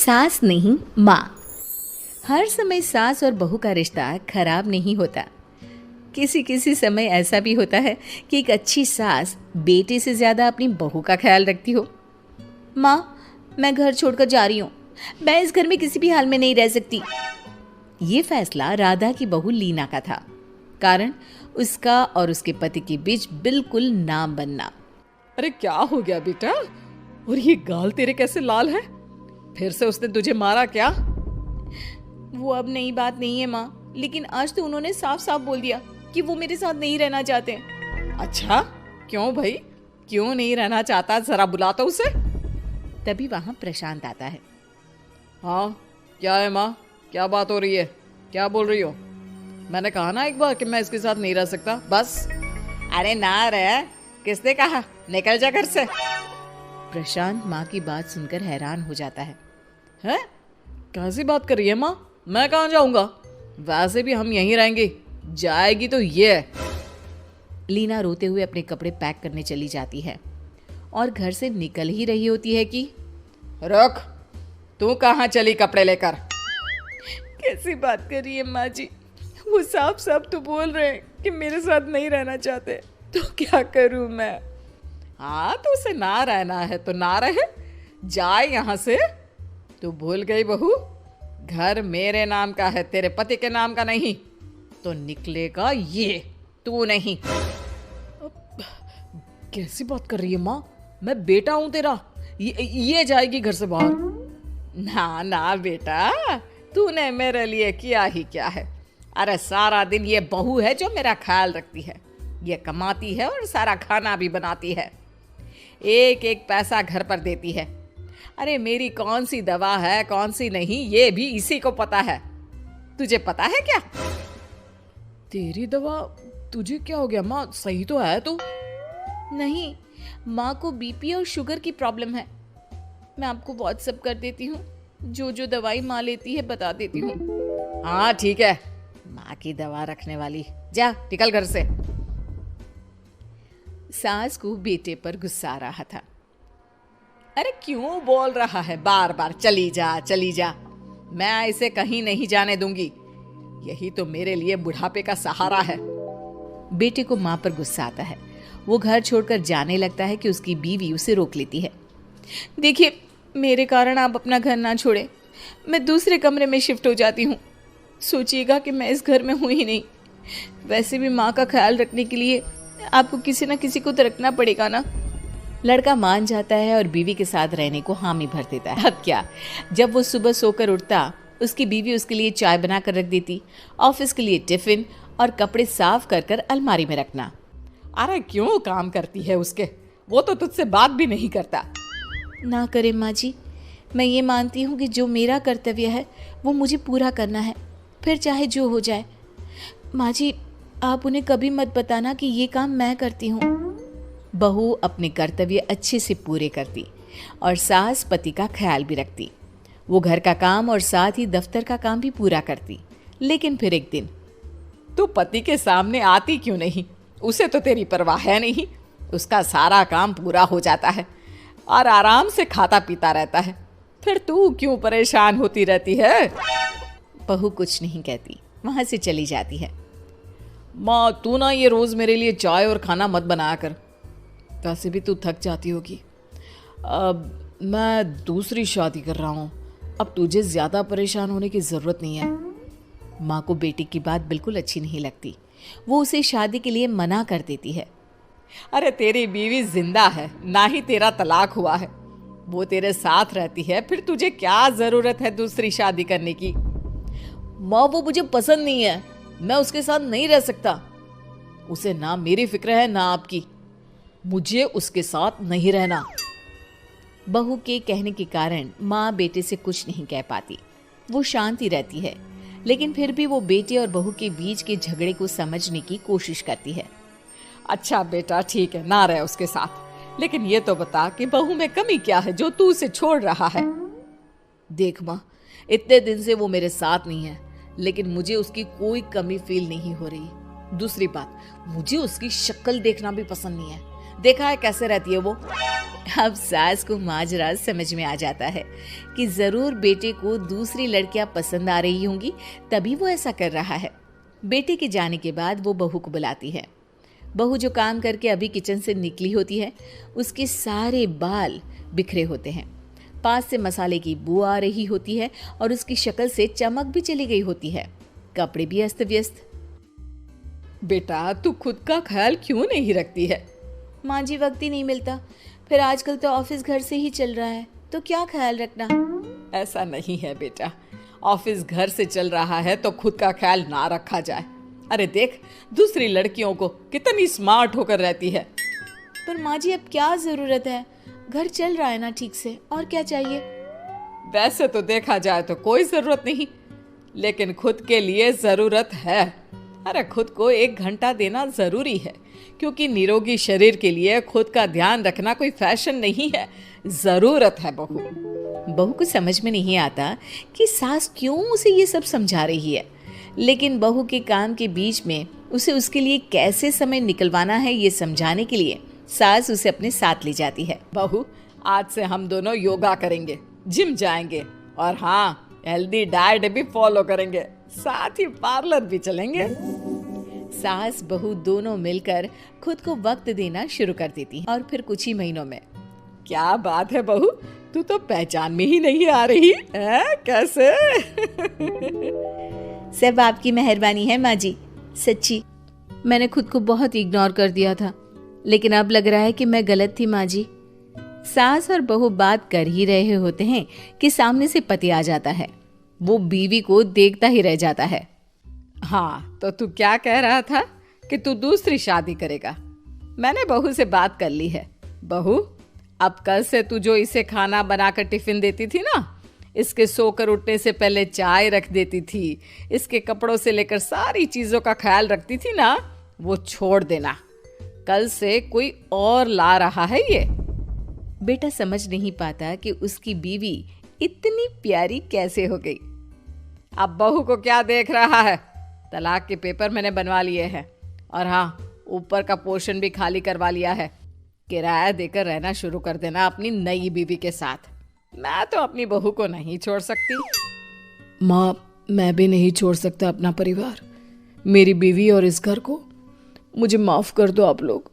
सास नहीं माँ। हर समय सास और बहू का रिश्ता खराब नहीं होता। किसी किसी समय ऐसा भी होता है कि एक अच्छी सास बेटे से ज़्यादा अपनी बहू का ख्याल रखती हो। माँ, मैं घर छोड़कर जा रही हूँ, मैं इस घर में किसी भी हाल में नहीं रह सकती। ये फैसला राधा की बहू लीना का था। कारण उसका और उसके पति के बीच बिल्कुल ना बनना। अरे क्या हो गया बेटा? और ये गाल तेरे कैसे लाल है? फिर से उसने तुझे मारा क्या? वो अब नई बात नहीं है माँ, लेकिन आज तो उन्होंने साफ साफ बोल दिया कि वो मेरे साथ नहीं रहना चाहते। अच्छा, क्यों भाई? क्यों नहीं रहना चाहता? जरा बुला तो उसे। तभी वहां प्रशांत आता है। हाँ, क्या है माँ? क्या बात हो रही है? क्या बोल रही हो? मैंने कहा ना एक बार कि मैं इसके साथ नहीं रह सकता, बस। अरे ना रह, किसने कहा? निकल जा घर से। प्रशांत माँ की बात सुनकर हैरान हो जाता है। हैं? कैसी बात कर रही है माँ? मैं कहाँ जाऊंगा? वैसे भी हम यहीं रहेंगे, जाएगी तो ये। लीना रोते हुए अपने कपड़े पैक करने चली जाती है और घर से निकल ही रही होती है कि रुक, तू कहाँ चली कपड़े लेकर? कैसी बात कर रही है माँ जी? वो साफ साफ तो बोल रहे हैं कि मेरे साथ नहीं रहना चाहते, तो क्या करूं मैं? हाँ, तो उसे ना रहना है तो ना रहे, जाए यहाँ से। तू भूल गई बहू, घर मेरे नाम का है, तेरे पति के नाम का नहीं। तो निकलेगा ये, तू नहीं। कैसी बात कर रही है माँ? मैं बेटा हूं तेरा, ये जाएगी घर से बाहर। ना ना बेटा, तूने मेरे लिए किया ही क्या है? अरे सारा दिन ये बहू है जो मेरा ख्याल रखती है, ये कमाती है और सारा खाना भी बनाती है, एक एक पैसा घर पर देती है। अरे मेरी कौन सी दवा है कौन सी नहीं, ये भी इसी को पता है। तुझे पता है क्या? तेरी दवा? तुझे क्या हो गया माँ? सही तो है तू? नहीं, माँ को बीपी और शुगर की प्रॉब्लम है। मैं आपको व्हाट्सएप कर देती हूँ, जो जो दवाई माँ लेती है बता देती हूँ। हाँ ठीक है, माँ की दवा रखने वाली, जा निकल घर से। सास को बेटे पर गुस्सा आ रहा था। अरे क्यों बोल रहा है बार बार चली जा चली जा? मैं इसे कहीं नहीं जाने दूंगी, यही तो मेरे लिए बुढ़ापे का सहारा है। बेटे को माँ पर गुस्सा आता है। वो घर छोड़कर जाने लगता है कि उसकी बीवी उसे रोक लेती है। देखिए, मेरे कारण आप अपना घर ना छोड़े, मैं दूसरे कमरे में शिफ्ट हो जाती हूँ। सोचिएगा कि मैं इस घर में हूँ ही नहीं। वैसे भी माँ का ख्याल रखने के लिए आपको किसी न किसी को तो रखना पड़ेगा ना। लड़का मान जाता है और बीवी के साथ रहने को हामी भर देता है। अब क्या, जब वो सुबह सोकर उठता, उसकी बीवी उसके लिए चाय बना कर रख देती, ऑफिस के लिए टिफिन और कपड़े साफ कर कर अलमारी में रखना। अरे क्यों काम करती है उसके? वो तो तुझसे बात भी नहीं करता। ना करे माँ जी, मैं ये मानती हूँ कि जो मेरा कर्तव्य है वो मुझे पूरा करना है, फिर चाहे जो हो जाए। माँ जी, आप उन्हें कभी मत बताना कि ये काम मैं करती हूँ। बहू अपने कर्तव्य अच्छे से पूरे करती और सास पति का ख्याल भी रखती। वो घर का काम और साथ ही दफ्तर का काम भी पूरा करती। लेकिन फिर एक दिन, तू पति के सामने आती क्यों नहीं? उसे तो तेरी परवाह है नहीं, उसका सारा काम पूरा हो जाता है और आराम से खाता पीता रहता है, फिर तू क्यों परेशान होती रहती है? बहू कुछ नहीं कहती, वहां से चली जाती है। माँ, तू ना ये रोज मेरे लिए चाय और खाना मत बनाया कर, वैसे भी तू थक जाती होगी। अब मैं दूसरी शादी कर रहा हूँ, अब तुझे ज्यादा परेशान होने की जरूरत नहीं है। माँ को बेटी की बात बिल्कुल अच्छी नहीं लगती। वो उसे शादी के लिए मना कर देती है। अरे तेरी बीवी जिंदा है, ना ही तेरा तलाक हुआ है, वो तेरे साथ रहती है, फिर तुझे क्या जरूरत है दूसरी शादी करने की? माँ, वो मुझे पसंद नहीं है, मैं उसके साथ नहीं रह सकता। उसे ना मेरी फिक्र है ना आपकी, मुझे उसके साथ नहीं रहना। बहू के कहने के कारण माँ बेटे से कुछ नहीं कह पाती। वो शांति रहती है, लेकिन फिर भी वो बेटे और बहू के बीच के झगड़े को समझने की कोशिश करती है। अच्छा बेटा ठीक है, ना रहे उसके साथ, लेकिन ये तो बता कि बहू में कमी क्या है जो तू उसे छोड़ रहा है? देख माँ, इतने दिन से वो मेरे साथ नहीं है, लेकिन मुझे उसकी कोई कमी फील नहीं हो रही। दूसरी बात, मुझे उसकी शक्ल देखना भी पसंद नहीं है। देखा है कैसे रहती है वो। अब सास को माजरा समझ में आ जाता है कि जरूर बेटे को दूसरी लड़कियां पसंद आ रही होंगी, तभी वो ऐसा कर रहा है। बेटे के जाने के बाद वो बहू को बुलाती है। बहू जो काम करके अभी किचन से निकली होती है, उसके सारे बाल बिखरे होते हैं, पास से मसाले की बू आ रही होती है और उसकी शक्ल से चमक भी चली गई होती है, कपड़े भी अस्त व्यस्त। बेटा तू खुद का ख्याल क्यों नहीं रखती है? माँ जी, वक्त ही नहीं मिलता, फिर आजकल तो ऑफिस घर से ही चल रहा है, तो क्या ख्याल रखना। ऐसा नहीं है बेटा, ऑफिस घर से चल रहा है तो खुद का ख्याल ना रखा जाए। अरे देख, दूसरी लड़कियों को कितनी स्मार्ट होकर रहती है। पर माँ जी, अब क्या जरूरत है, घर चल रहा है ना ठीक से, और क्या चाहिए। वैसे तो देखा जाए तो कोई जरूरत नहीं, लेकिन खुद के लिए जरूरत है। अरे खुद को 1 घंटा देना जरूरी है, क्योंकि निरोगी शरीर के लिए खुद का ध्यान रखना कोई फैशन नहीं है, जरूरत है। बहू को समझ में नहीं आता कि सास क्यों उसे ये सब समझा रही है, लेकिन बहू के काम के बीच में उसे उसके लिए कैसे समय निकलवाना है ये समझाने के लिए सास उसे अपने साथ ले जाती है। बहू, आज से हम दोनों योगा करेंगे, जिम जाएंगे और हाँ, हेल्दी डाइट भी फॉलो करेंगे, साथ ही पार्लर भी चलेंगे। सास बहू दोनों मिलकर खुद को वक्त देना शुरू कर देती हैं और फिर कुछ ही महीनों में। क्या बात है बहू, तू तो पहचान में ही नहीं आ रही है, कैसे? सब आपकी मेहरबानी है माँ जी, सच्ची। मैंने खुद को बहुत इग्नोर कर दिया था, लेकिन अब लग रहा है कि मैं गलत थी माँ जी। सास और बहू बात कर ही रहे होते हैं कि सामने से पति आ जाता है। वो बीवी को देखता ही रह जाता है। हाँ, तो तू क्या कह रहा था कि तू दूसरी शादी करेगा? मैंने बहू से बात कर ली है। बहू, अब कल से तू जो इसे खाना बनाकर टिफिन देती थी ना, इसके सोकर उठने से पहले चाय रख देती थी, इसके कपड़ों से लेकर सारी चीजों का ख्याल रखती थी ना, वो छोड़ देना। कल से कोई और ला रहा है ये। बेटा समझ नहीं पाता कि उसकी बीवी इतनी प्यारी कैसे हो गई। अब बहू को क्या देख रहा है? तलाक के पेपर मैंने बनवा लिए हैं और हाँ, ऊपर का पोर्शन भी खाली करवा लिया है। किराया देकर रहना शुरू कर देना अपनी नई बीवी के साथ। मैं तो अपनी बहू को नहीं छोड़ सकती। माँ, मैं भी नहीं छोड़ सकता अपना परिवार, मेरी बीवी और इस घर को। मुझे माफ कर दो आप लोग।